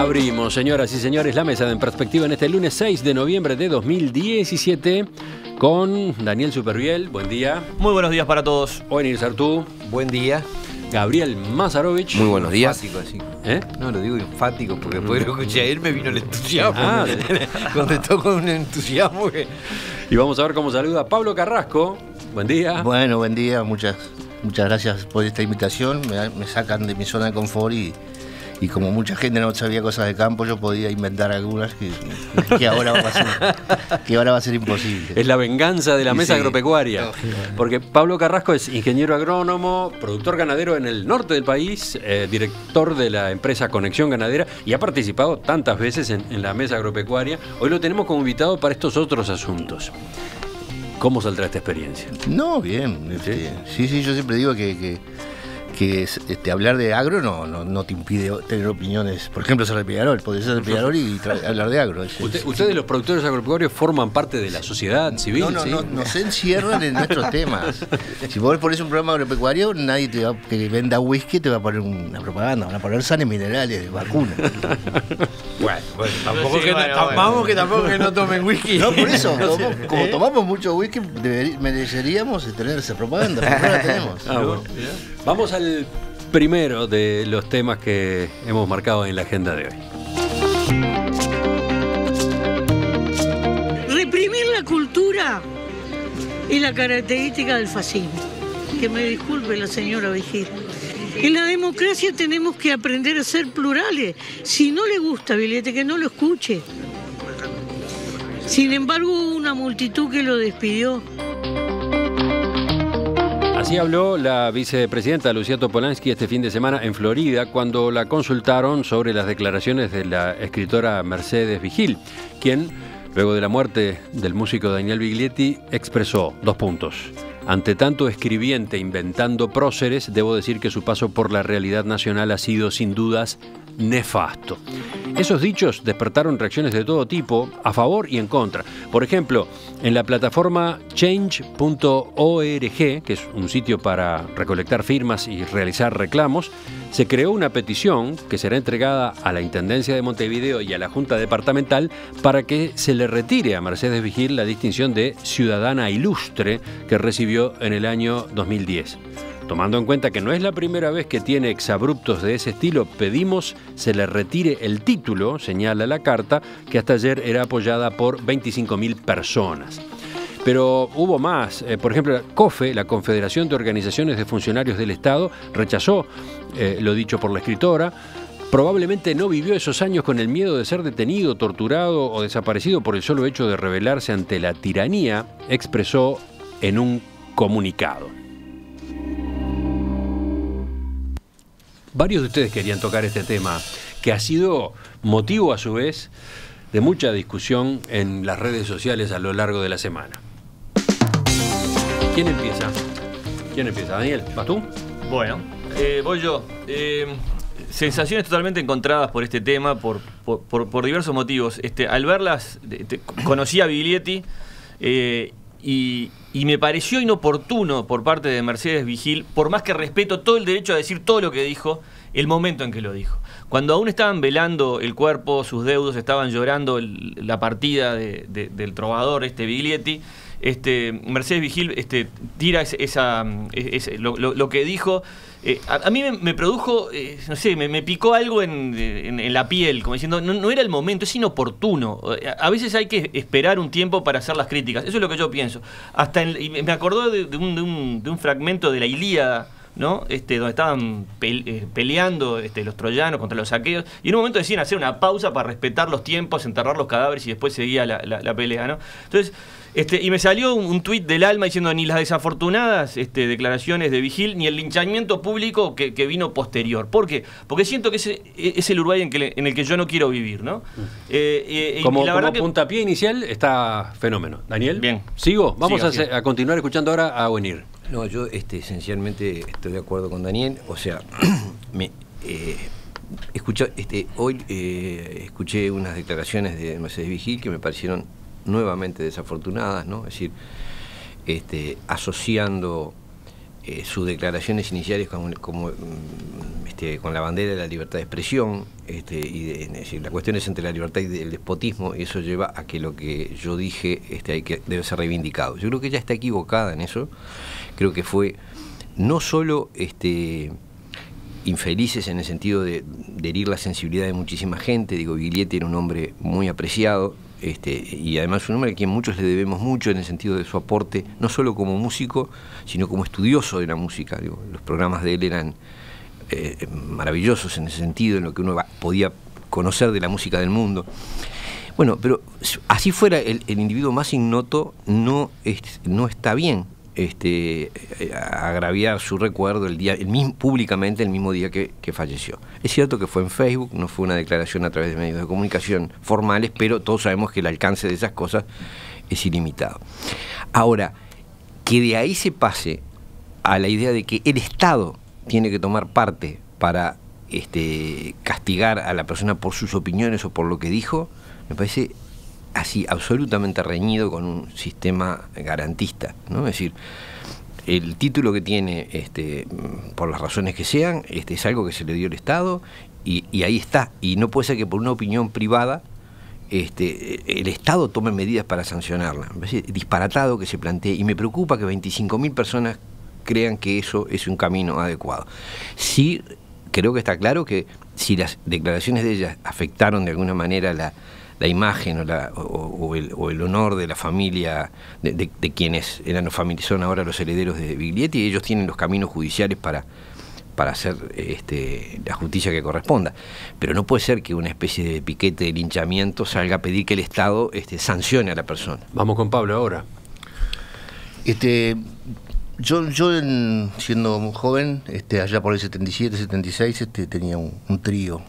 Abrimos, señoras y señores, la mesa de En Perspectiva en este lunes 6 de noviembre de 2017 con Daniel Superviel. Buen día. Muy buenos días para todos. Oenir Sartú. Buen día. Gabriel Mazarovich. Muy buenos días. Enfático, así. No, lo digo enfático porque después de lo que escuché a él me vino el entusiasmo. Contestó con un entusiasmo que... Y vamos a ver cómo saluda Pablo Carrasco. Buen día. Bueno, buen día. Muchas gracias por esta invitación. Me sacan de mi zona de confort y como mucha gente no sabía cosas de campo, yo podía inventar algunas que ahora va a ser imposible. Es la venganza de la mesa Sí. agropecuaria. No. Porque Pablo Carrasco es ingeniero agrónomo, productor ganadero en el norte del país, director de la empresa Conexión Ganadera y ha participado tantas veces en la mesa agropecuaria. Hoy lo tenemos como invitado para estos otros asuntos. ¿Cómo saldrá esta experiencia? No, bien. Sí, yo siempre digo que hablar de agro no te impide tener opiniones. Por ejemplo, ser de Peñarol, podés ser de Peñarol y hablar de agro. Ustedes, los productores agropecuarios, forman parte de la sociedad civil. No se encierran en nuestros temas. Si vos pones un programa agropecuario, nadie que venda whisky te va a poner una propaganda, van a poner sales minerales de vacuna. Bueno, Tampoco que no tomen whisky. No, por eso, como tomamos mucho whisky, mereceríamos tener esa propaganda, pero no la tenemos. Bueno. Vamos al primero de los temas que hemos marcado en la agenda de hoy. Reprimir la cultura es la característica del fascismo. Que me disculpe la señora Vigil. En la democracia tenemos que aprender a ser plurales. Si no le gusta Viglietti, que no lo escuche. Sin embargo, hubo una multitud que lo despidió. Así habló la vicepresidenta Lucía Topolansky este fin de semana en Florida cuando la consultaron sobre las declaraciones de la escritora Mercedes Vigil, quien, luego de la muerte del músico Daniel Viglietti, expresó 2 puntos. Ante tanto escribiente inventando próceres, debo decir que su paso por la realidad nacional ha sido sin dudas nefasto. Esos dichos despertaron reacciones de todo tipo, a favor y en contra. Por ejemplo, en la plataforma change.org, que es un sitio para recolectar firmas y realizar reclamos, se creó una petición que será entregada a la Intendencia de Montevideo y a la Junta Departamental para que se le retire a Mercedes Vigil la distinción de Ciudadana Ilustre que recibió en el año 2010. Tomando en cuenta que no es la primera vez que tiene exabruptos de ese estilo, pedimos se le retire el título, señala la carta, que hasta ayer era apoyada por 25.000 personas. Pero hubo más. Por ejemplo, COFE, la Confederación de Organizaciones de Funcionarios del Estado, rechazó lo dicho por la escritora. Probablemente no vivió esos años con el miedo de ser detenido, torturado o desaparecido por el solo hecho de rebelarse ante la tiranía, expresó en un comunicado. Varios de ustedes querían tocar este tema, que ha sido motivo a su vez de mucha discusión en las redes sociales a lo largo de la semana. ¿Quién empieza? Daniel, ¿vas tú? Bueno, voy yo. Sensaciones totalmente encontradas por este tema, por diversos motivos. Al verlas, conocí a Viglietti y me pareció inoportuno por parte de Mercedes Vigil, por más que respeto todo el derecho a decir todo lo que dijo, el momento en que lo dijo. Cuando aún estaban velando el cuerpo, sus deudos, estaban llorando la partida del trovador Viglietti, Mercedes Vigil tira lo que dijo. A mí me produjo, no sé, me picó algo en la piel, como diciendo, no era el momento, es inoportuno. A veces hay que esperar un tiempo para hacer las críticas, eso es lo que yo pienso. Y me acordó de un fragmento de la Ilíada, ¿no? Donde estaban peleando los troyanos contra los aqueos, y en un momento decían hacer una pausa para respetar los tiempos, enterrar los cadáveres y después seguía la pelea, ¿no? Entonces, y me salió un tuit del alma diciendo ni las desafortunadas declaraciones de Vigil ni el linchamiento público que vino posterior. ¿Por qué? Porque siento que es el Uruguay en el que yo no quiero vivir, ¿no? Como puntapié inicial está fenómeno. Daniel, bien. ¿Sigo? Vamos a continuar escuchando ahora a Oenir. No, yo esencialmente estoy de acuerdo con Daniel. O sea, hoy escuché unas declaraciones de Mercedes Vigil que me parecieron nuevamente desafortunadas, ¿no? Es decir, asociando sus declaraciones iniciales con la bandera de la libertad de expresión, es decir, la cuestión es entre la libertad y el despotismo, y eso lleva a que lo que yo dije debe ser reivindicado. Yo creo que ella está equivocada en eso. Creo que fue no solo infelices en el sentido de herir la sensibilidad de muchísima gente. Digo, Biglietti era un hombre muy apreciado, y además un hombre a quien muchos le debemos mucho en el sentido de su aporte, no solo como músico, sino como estudioso de la música. Digo, los programas de él eran maravillosos en ese sentido, en lo que uno podía conocer de la música del mundo. Bueno, pero así fuera el individuo más ignoto, no está bien agraviar su recuerdo públicamente el mismo día que falleció. Es cierto que fue en Facebook, no fue una declaración a través de medios de comunicación formales, pero todos sabemos que el alcance de esas cosas es ilimitado. Ahora, que de ahí se pase a la idea de que el Estado tiene que tomar parte para castigar a la persona por sus opiniones o por lo que dijo, me parece así absolutamente reñido con un sistema garantista, ¿no? Es decir, el título que tiene, por las razones que sean, es algo que se le dio el Estado y ahí está. Y no puede ser que por una opinión privada el Estado tome medidas para sancionarla. Me parece disparatado que se plantee, y me preocupa que 25.000 personas crean que eso es un camino adecuado. Sí, creo que está claro que si las declaraciones de ella afectaron de alguna manera la imagen o el honor de la familia, de quienes son ahora los herederos de Biglietti, ellos tienen los caminos judiciales para hacer la justicia que corresponda. Pero no puede ser que una especie de piquete de linchamiento salga a pedir que el Estado sancione a la persona. Vamos con Pablo ahora. Yo siendo joven, allá por el 77, 76, tenía un trío.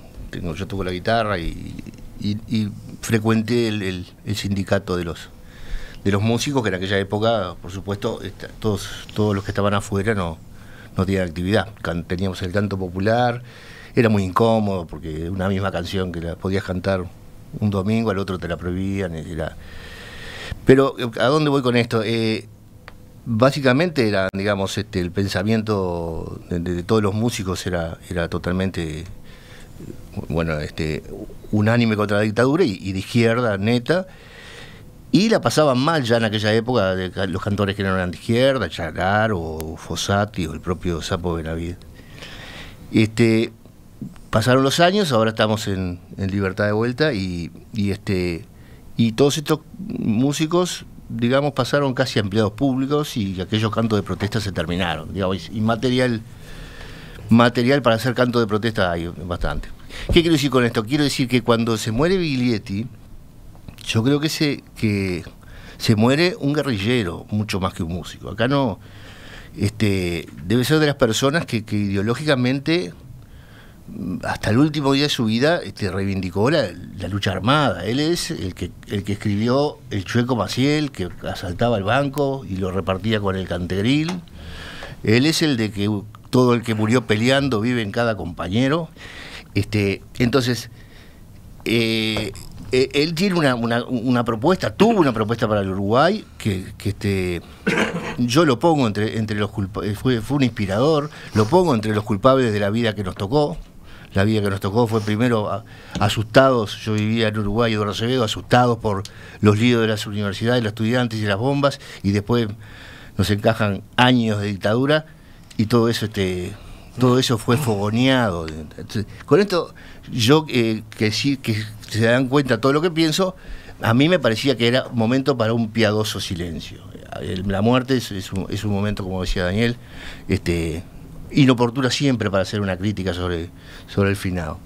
Yo toco la guitarra y frecuenté el sindicato de los músicos, que en aquella época, por supuesto, todos los que estaban afuera no tenían actividad. Teníamos el canto popular, era muy incómodo porque una misma canción que la podías cantar un domingo, al otro te la prohibían. Pero ¿a dónde voy con esto? Básicamente era, digamos, el pensamiento de todos los músicos era totalmente, bueno, unánime contra la dictadura y de izquierda, neta, y la pasaban mal ya en aquella época los cantores que no eran de izquierda, Chagar o Fossati o el propio Sapo Benavides. Pasaron los años, ahora estamos en libertad de vuelta y todos estos músicos, digamos, pasaron casi a empleados públicos y aquellos cantos de protesta se terminaron, digamos, y material para hacer canto de protesta hay bastante. ¿Qué quiero decir con esto? Quiero decir que cuando se muere Biglietti, yo creo que se muere un guerrillero mucho más que un músico. Acá no, debe ser de las personas que ideológicamente hasta el último día de su vida reivindicó la lucha armada. Él es el que escribió El Chueco Maciel, que asaltaba el banco y lo repartía con el cantegril. Él es el de que todo el que murió peleando vive en cada compañero. Entonces, él tiene una propuesta, tuvo una propuesta para el Uruguay que yo lo pongo entre los culpables, fue un inspirador, lo pongo entre los culpables de la vida que nos tocó. La vida que nos tocó fue primero asustados, yo vivía en Uruguay, Eduardo Acevedo, asustados por los líos de las universidades, los estudiantes y las bombas, y después nos encajan años de dictadura y todo eso fue fogoneado. Entonces, con esto, yo que se dan cuenta todo lo que pienso, a mí me parecía que era momento para un piadoso silencio. La muerte es un momento, como decía Daniel, inoportuna siempre para hacer una crítica sobre el finado.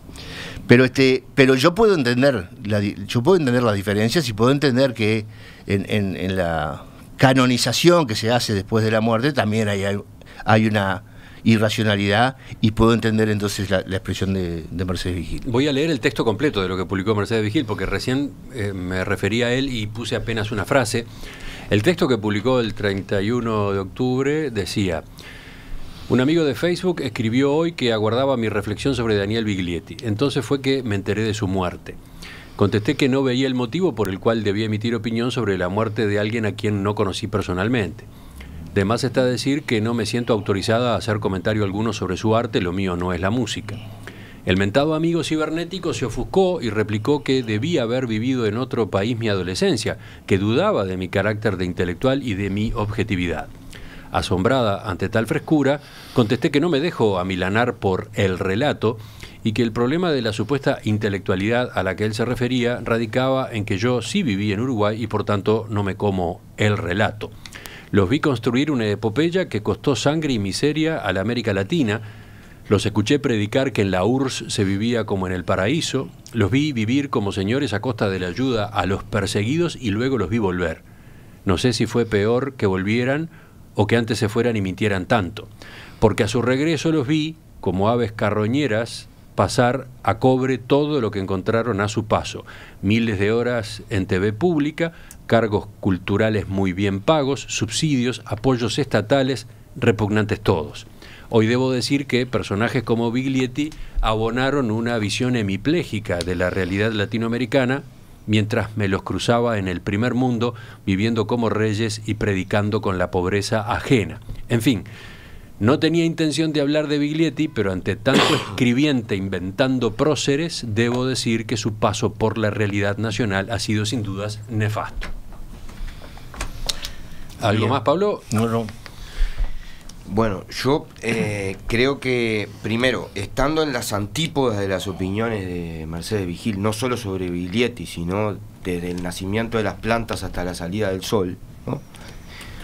Pero yo puedo entender las diferencias y puedo entender que en la canonización que se hace después de la muerte también hay una irracionalidad, y puedo entender entonces la expresión de Mercedes Vigil. Voy a leer el texto completo de lo que publicó Mercedes Vigil, porque recién me refería a él y puse apenas una frase. El texto que publicó el 31 de octubre decía: un amigo de Facebook escribió hoy que aguardaba mi reflexión sobre Daniel Biglietti. Entonces fue que me enteré de su muerte. Contesté que no veía el motivo por el cual debía emitir opinión sobre la muerte de alguien a quien no conocí personalmente. De más está decir que no me siento autorizada a hacer comentario alguno sobre su arte, lo mío no es la música. El mentado amigo cibernético se ofuscó y replicó que debía haber vivido en otro país mi adolescencia, que dudaba de mi carácter de intelectual y de mi objetividad. Asombrada ante tal frescura, contesté que no me dejo amilanar por el relato y que el problema de la supuesta intelectualidad a la que él se refería radicaba en que yo sí viví en Uruguay y por tanto no me como el relato. Los vi construir una epopeya que costó sangre y miseria a la América Latina. Los escuché predicar que en la URSS se vivía como en el paraíso. Los vi vivir como señores a costa de la ayuda a los perseguidos y luego los vi volver. No sé si fue peor que volvieran o que antes se fueran y mintieran tanto, porque a su regreso los vi, como aves carroñeras, pasar a cobre todo lo que encontraron a su paso. Miles de horas en TV pública, cargos culturales muy bien pagos, subsidios, apoyos estatales, repugnantes todos. Hoy debo decir que personajes como Biglietti abonaron una visión hemipléjica de la realidad latinoamericana, mientras me los cruzaba en el primer mundo, viviendo como reyes y predicando con la pobreza ajena. En fin, no tenía intención de hablar de Biglietti, pero ante tanto escribiente inventando próceres, debo decir que su paso por la realidad nacional ha sido sin dudas nefasto. ¿Algo Bien. más, Pablo? No. Bueno, yo creo que, primero, estando en las antípodas de las opiniones de Mercedes Vigil, no solo sobre Biglietti, sino desde el nacimiento de las plantas hasta la salida del sol, ¿no?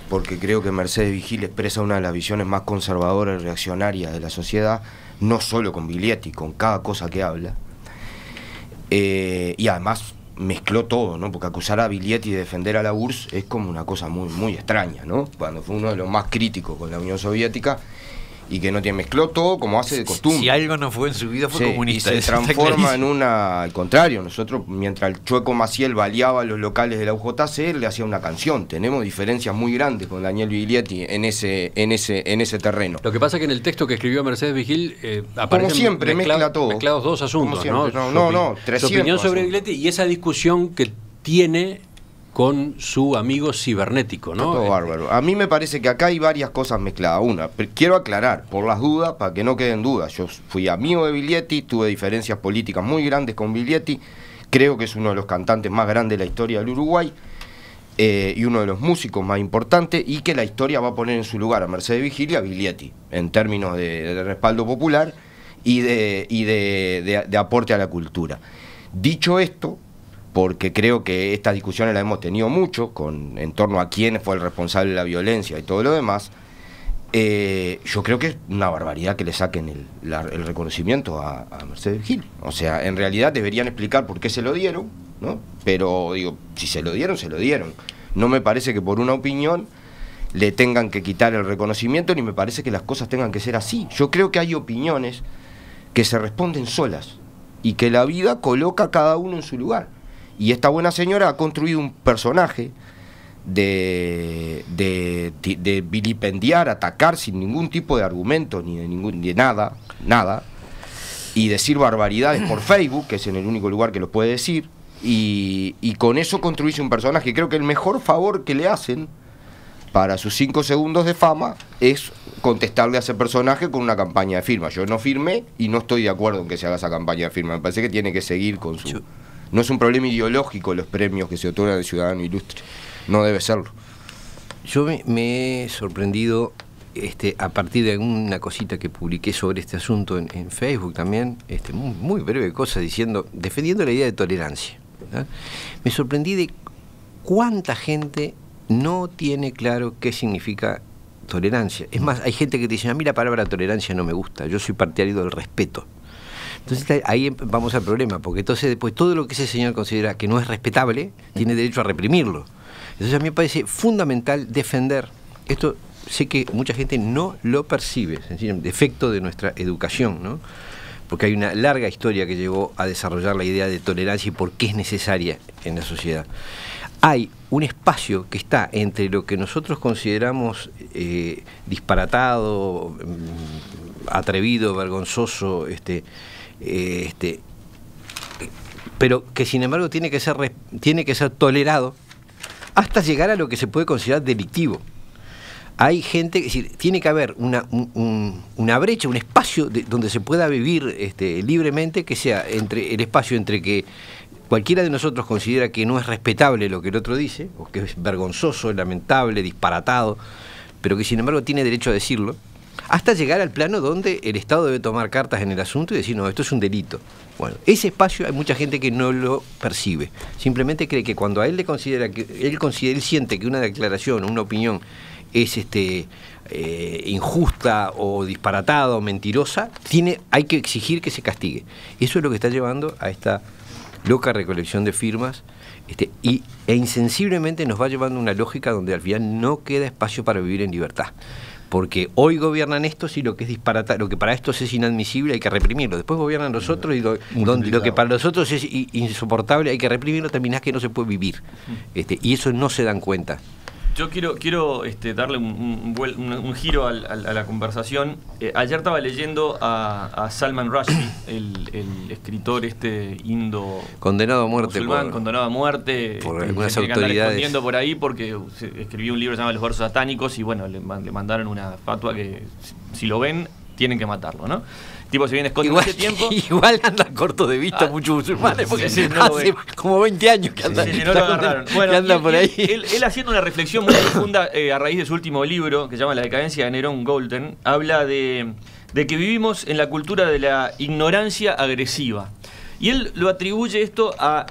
Porque creo que Mercedes Vigil expresa una de las visiones más conservadoras y reaccionarias de la sociedad, no solo con Biglietti, con cada cosa que habla. Y además mezcló todo, ¿no? Porque acusar a Biglietti de defender a la URSS es como una cosa muy, muy extraña, ¿no? Cuando fue uno de los más críticos con la Unión Soviética y que no tiene, mezcló todo como hace de costumbre. Si algo no fue en su vida fue comunista. Y se eso está transforma en clarísimo. una... Al contrario, nosotros, mientras el Chueco Maciel baleaba los locales de la UJC, él le hacía una canción. Tenemos diferencias muy grandes con Daniel Biglietti en ese terreno. Lo que pasa es que en el texto que escribió Mercedes Vigil Como aparecen siempre, mezcla todo. mezclados dos asuntos, Como siempre, ¿no? no, Su 300 opinión sobre asuntos. Biglietti y esa discusión que tiene con su amigo cibernético, ¿no? Todo bárbaro. A mí me parece que acá hay varias cosas mezcladas. Una, quiero aclarar, por las dudas, para que no queden dudas. Yo fui amigo de Biglietti, tuve diferencias políticas muy grandes con Biglietti. Creo que es uno de los cantantes más grandes de la historia del Uruguay y uno de los músicos más importantes, y que la historia va a poner en su lugar a Mercedes Vigil y a Biglietti en términos de respaldo popular y de aporte a la cultura. Dicho esto, porque creo que estas discusiones las hemos tenido mucho en torno a quién fue el responsable de la violencia y todo lo demás, yo creo que es una barbaridad que le saquen el reconocimiento a Mercedes Vigil. O sea, en realidad deberían explicar por qué se lo dieron, ¿no? Pero digo, si se lo dieron, se lo dieron. No me parece que por una opinión le tengan que quitar el reconocimiento, ni me parece que las cosas tengan que ser así. Yo creo que hay opiniones que se responden solas y que la vida coloca a cada uno en su lugar. Y esta buena señora ha construido un personaje de vilipendiar, atacar sin ningún tipo de argumento ni de nada, y decir barbaridades por Facebook, que es en el único lugar que lo puede decir, y con eso construirse un personaje. Creo que el mejor favor que le hacen para sus 5 segundos de fama es contestarle a ese personaje con una campaña de firma. Yo no firmé y no estoy de acuerdo en que se haga esa campaña de firma. Me parece que tiene que seguir con su... No es un problema ideológico los premios que se otorgan al ciudadano ilustre. No debe serlo. Yo me he sorprendido a partir de una cosita que publiqué sobre este asunto en Facebook también, muy breve cosa, defendiendo la idea de tolerancia, ¿verdad? Me sorprendí de cuánta gente no tiene claro qué significa tolerancia. Es más, hay gente que te dice, a mí la palabra tolerancia no me gusta, yo soy partidario del respeto. Entonces ahí vamos al problema, porque entonces después todo lo que ese señor considera que no es respetable, tiene derecho a reprimirlo. Entonces a mí me parece fundamental defender esto. Sé que mucha gente no lo percibe, sencillamente, defecto de nuestra educación, ¿no? Porque hay una larga historia que llevó a desarrollar la idea de tolerancia y por qué es necesaria en la sociedad. Hay un espacio que está entre lo que nosotros consideramos disparatado, atrevido, vergonzoso, pero que sin embargo tiene que ser tolerado hasta llegar a lo que se puede considerar delictivo. hay gente, es decir, tiene que haber una brecha, un espacio donde se pueda vivir libremente, que sea entre el espacio entre que cualquiera de nosotros considera que no es respetable lo que el otro dice, o que es vergonzoso, lamentable, disparatado, pero que sin embargo tiene derecho a decirlo, hasta llegar al plano donde el Estado debe tomar cartas en el asunto y decir, no, esto es un delito. Bueno, ese espacio hay mucha gente que no lo percibe. Simplemente cree que cuando a él le considera que él siente que una declaración, una opinión es injusta o disparatada o mentirosa, hay que exigir que se castigue. Eso es lo que está llevando a esta loca recolección de firmas, e insensiblemente nos va llevando una lógica donde al final no queda espacio para vivir en libertad. Porque hoy gobiernan estos y lo que es disparatado, lo que para estos es inadmisible hay que reprimirlo. Después gobiernan los otros y lo que para los otros es insoportable hay que reprimirlo, terminás que no se puede vivir. Y eso no se dan cuenta. Yo quiero darle un giro a la conversación. Ayer estaba leyendo a Salman Rushdie, el escritor indo condenado a muerte condenado a muerte por algunas que autoridades, escondiendo por ahí porque escribió un libro que se llama Los versos satánicos y bueno, le mandaron una fatua que si lo ven tienen que matarlo, ¿no? Tipo se viene escondiendo hace tiempo. Igual andan cortos de vista muchos musulmanes, porque hace como 20 años que andan, no lo agarraron. Bueno, que andan por ahí. Él haciendo una reflexión muy profunda a raíz de su último libro, que se llama La decadencia de Nerón Golden, habla de que vivimos en la cultura de la ignorancia agresiva. Y él lo atribuye esto a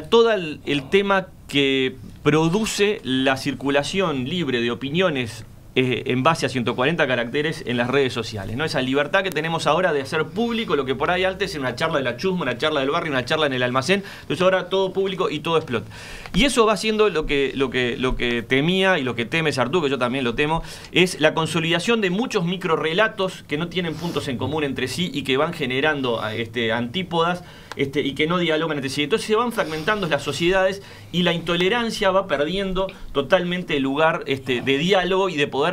todo el tema que produce la circulación libre de opiniones en base a 140 caracteres en las redes sociales, ¿no? Esa libertad que tenemos ahora de hacer público lo que por ahí antes era una charla de la chusma, una charla del barrio, una charla en el almacén. Entonces ahora todo público y todo explota. Y eso va siendo lo que temía y lo que teme Sartú, que yo también lo temo, es la consolidación de muchos microrelatos que no tienen puntos en común entre sí y que van generando antípodas y que no dialogan entre sí. Entonces se van fragmentando las sociedades y la intolerancia va perdiendo totalmente el lugar de diálogo y de poder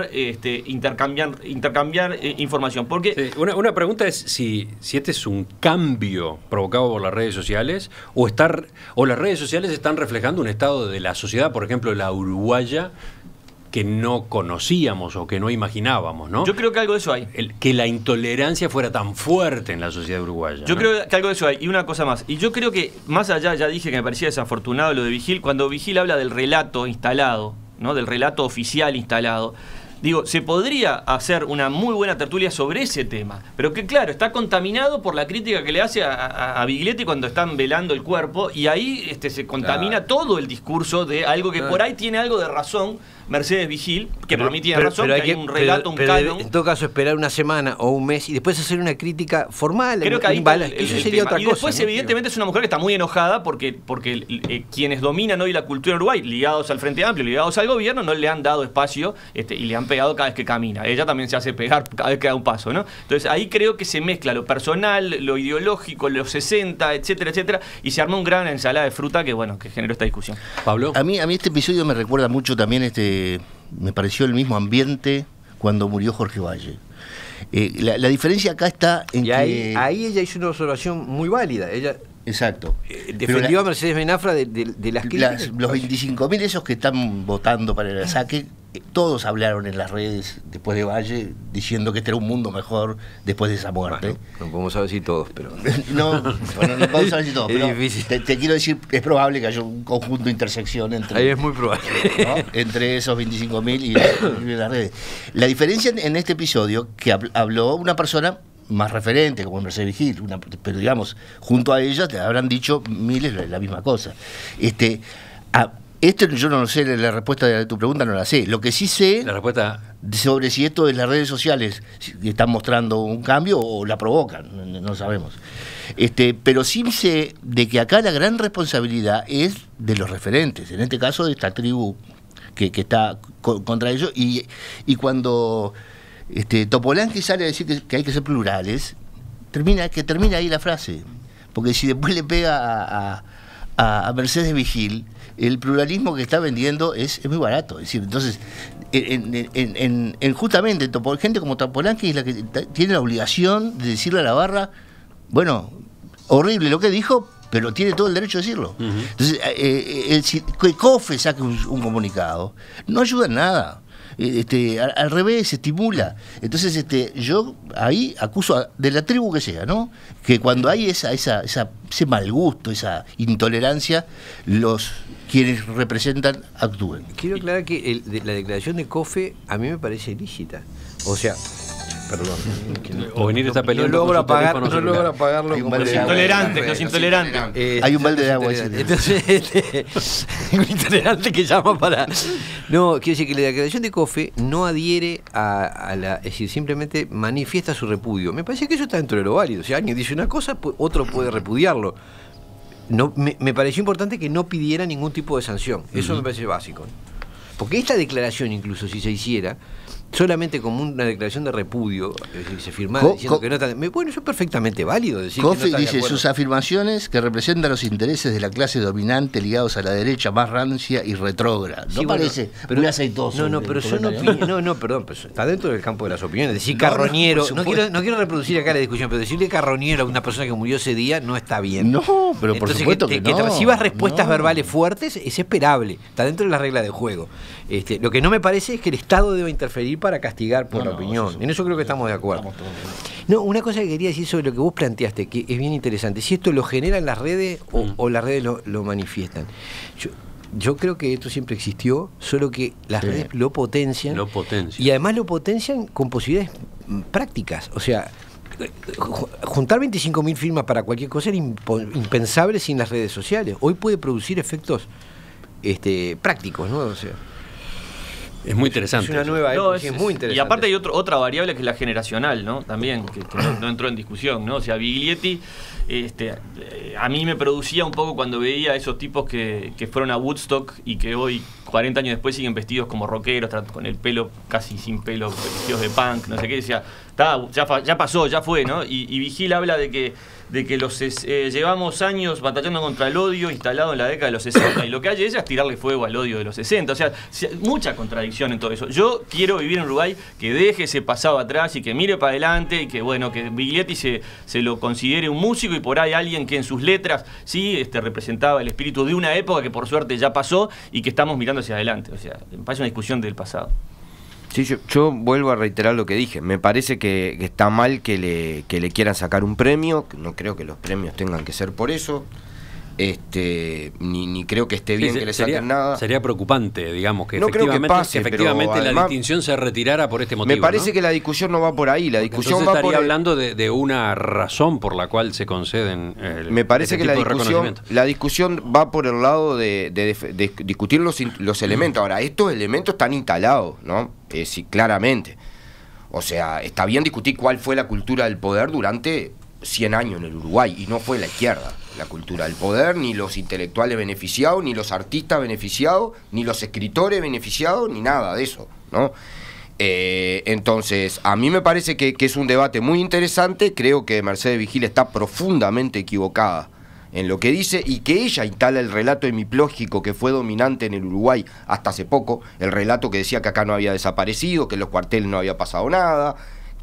intercambiar información. Porque una pregunta es si este es un cambio provocado por las redes sociales o las redes sociales están reflejando un estado de la sociedad, por ejemplo la uruguaya, que no conocíamos o que no imaginábamos, ¿no? Yo creo que algo de eso hay. Que la intolerancia fuera tan fuerte en la sociedad uruguaya. Yo creo que algo de eso hay. Y una cosa más. Y yo creo que, más allá, ya dije que me parecía desafortunado lo de Vigil, cuando Vigil habla del relato instalado, ¿no? Del relato oficial instalado, digo, se podría hacer una muy buena tertulia sobre ese tema, pero que claro, está contaminado por la crítica que le hace a Biglietti cuando están velando el cuerpo, y ahí se contamina todo el discurso de algo que por ahí tiene algo de razón Mercedes Vigil, que para mí tiene razón, que hay un relato, un canon. En todo caso, esperar una semana o un mes y después hacer una crítica formal. Creo que ahí eso sería otra cosa. Y después, ¿no? Evidentemente, es una mujer que está muy enojada porque quienes dominan hoy la cultura en Uruguay, ligados al Frente Amplio, ligados al gobierno, no le han dado espacio y le han pegado cada vez que camina. Ella también se hace pegar cada vez que da un paso, ¿no? Entonces, ahí creo que se mezcla lo personal, lo ideológico, los 60, etcétera, etcétera, y se arma un gran ensalada de fruta que generó esta discusión. Pablo. A mí este episodio me recuerda mucho también me pareció el mismo ambiente cuando murió Jorge Valle. La diferencia acá está en que... Ahí ella hizo una observación muy válida. Ella exacto. Defendió a Mercedes Benafra de las críticas. Los 25.000 esos que están votando para el saque, todos hablaron en las redes después de Valle diciendo que este era un mundo mejor después de esa muerte. Bueno, no podemos saber si todos, pero... no podemos saber si todos, es pero difícil. Te quiero decir, es probable que haya un conjunto de intersección entre... Ahí es muy probable. ¿no? Entre esos 25.000 y las redes. La diferencia en este episodio, que habló una persona más referente, como Mercedes Vigil, pero digamos, junto a ella te habrán dicho miles la misma cosa. Yo no sé, la respuesta de tu pregunta no la sé. Lo que sí sé, la respuesta sobre si esto de las redes sociales están mostrando un cambio o la provocan, no sabemos. Pero sí sé de que acá la gran responsabilidad es de los referentes, en este caso de esta tribu que está contra ellos, y cuando Topolansky sale a decir que hay que ser plurales, termina ahí la frase, porque si después le pega a Mercedes Vigil, el pluralismo que está vendiendo es muy barato. Es decir, entonces, justamente gente como Topolansky es la que tiene la obligación de decirle a la barra, bueno, horrible lo que dijo, pero tiene todo el derecho a decirlo. Entonces, que COFE saque un comunicado no ayuda en nada. al revés, se estimula. Entonces yo ahí acuso de la tribu que sea, ¿no? Que cuando hay ese mal gusto, esa intolerancia, quienes representan actúen. Quiero aclarar que la declaración de COFE a mí me parece ilícita. O sea, perdón. O venir está peleando. No logro apagarlo. Los intolerantes. Hay un balde de agua. Entonces, un intolerante que llama para. No, quiero decir que la declaración de COFE no adhiere a la. Es decir, simplemente manifiesta su repudio. Me parece que eso está dentro de lo válido. Si alguien dice una cosa, otro puede repudiarlo. No, me pareció importante que no pidiera ningún tipo de sanción. Eso me parece básico. Porque esta declaración, incluso si se hiciera solamente como una declaración de repudio, es decir, se firmara diciendo que no está... Bueno, eso es perfectamente válido decir COFE que no está dice sus afirmaciones que representan los intereses de la clase dominante ligados a la derecha más rancia y retrógrada. ¿No parece muy aceitoso? No, pero son opiniones. No, perdón, pero está dentro del campo de las opiniones. Decir carroñero, no quiero reproducir acá la discusión, pero decirle carroñero a una persona que murió ese día no está bien. No, pero por supuesto que no. Que recibas respuestas verbales fuertes es esperable, está dentro de las reglas del juego. Lo que no me parece es que el Estado deba interferir para castigar por la opinión. En eso creo que estamos de acuerdo. No, una cosa que quería decir sobre lo que vos planteaste, que es bien interesante, si esto lo generan las redes o las redes lo manifiestan. Yo creo que esto siempre existió, solo que las redes lo potencian. Y además lo potencian con posibilidades prácticas. O sea, juntar 25.000 firmas para cualquier cosa era impensable sin las redes sociales. Hoy puede producir efectos prácticos, ¿no? O sea, es muy interesante. Es una nueva época, es muy interesante. Y aparte hay otra variable que es la generacional, ¿no? También, que no entró en discusión, ¿no? O sea, Biglietti, a mí me producía un poco cuando veía a esos tipos que fueron a Woodstock y que hoy, 40 años después, siguen vestidos como rockeros, con el pelo casi sin pelo, vestidos de punk, no sé qué, decía, ya pasó, ya fue, ¿no? Y Vigil habla de que llevamos años batallando contra el odio instalado en la década de los 60 y lo que hay ella es tirarle fuego al odio de los 60. O sea, mucha contradicción en todo eso. Yo quiero vivir en Uruguay que deje ese pasado atrás y que mire para adelante y que, bueno, que Biglietti se lo considere un músico y por ahí alguien que en sus letras sí representaba el espíritu de una época que por suerte ya pasó y que estamos mirando hacia adelante. O sea, me parece una discusión del pasado. Sí, yo vuelvo a reiterar lo que dije. Me parece que está mal que le quieran sacar un premio. No creo que los premios tengan que ser por eso. Ni creo que esté bien que le saquen nada. Sería preocupante, digamos, que no efectivamente, creo que pase, efectivamente pero la además, distinción se retirara por este motivo. Me parece, ¿no? que la discusión no va por ahí. La discusión entonces va estaría por hablando de una razón por la cual se conceden me parece que la discusión va por el lado de discutir los elementos. Ahora, estos elementos están instalados, ¿no? Sí, claramente. O sea, está bien discutir cuál fue la cultura del poder durante 100 años en el Uruguay, y no fue la izquierda la cultura del poder, ni los intelectuales beneficiados, ni los artistas beneficiados, ni los escritores beneficiados, ni nada de eso, ¿no? Entonces, a mí me parece que es un debate muy interesante. Creo que Mercedes Vigil está profundamente equivocada en lo que dice, y que ella instala el relato hemiplógico que fue dominante en el Uruguay hasta hace poco, el relato que decía que acá no había desaparecido, que en los cuarteles no había pasado nada,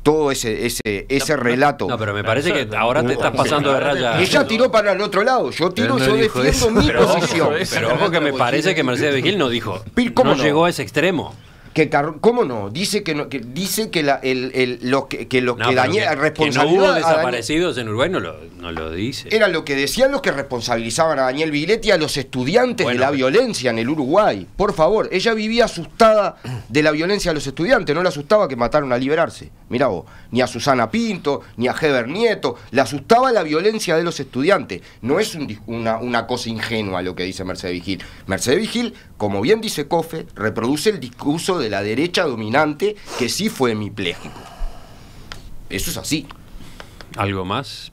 todo ese relato. No, pero me parece que ahora te estás pasando de raya. Ella tiró para el otro lado, yo defiendo mi posición. Pero ojo que me parece que Mercedes Vigil no dijo, no llegó a ese extremo. ¿Cómo no? Dice que los que responsabilidad. Que no hubo desaparecidos en Uruguay, no lo dice. Era lo que decían los que responsabilizaban a Daniel Biglietti, a los estudiantes de la violencia en el Uruguay. Por favor, ella vivía asustada de la violencia de los estudiantes, no le asustaba que mataron a Liberarse. Mirá vos, ni a Susana Pinto, ni a Heber Nieto, le asustaba la violencia de los estudiantes. No es una cosa ingenua lo que dice Mercedes Vigil. Mercedes Vigil, como bien dice COFE, reproduce el discurso de la derecha dominante, que sí fue hemipléjico. Eso es así. ¿Algo más?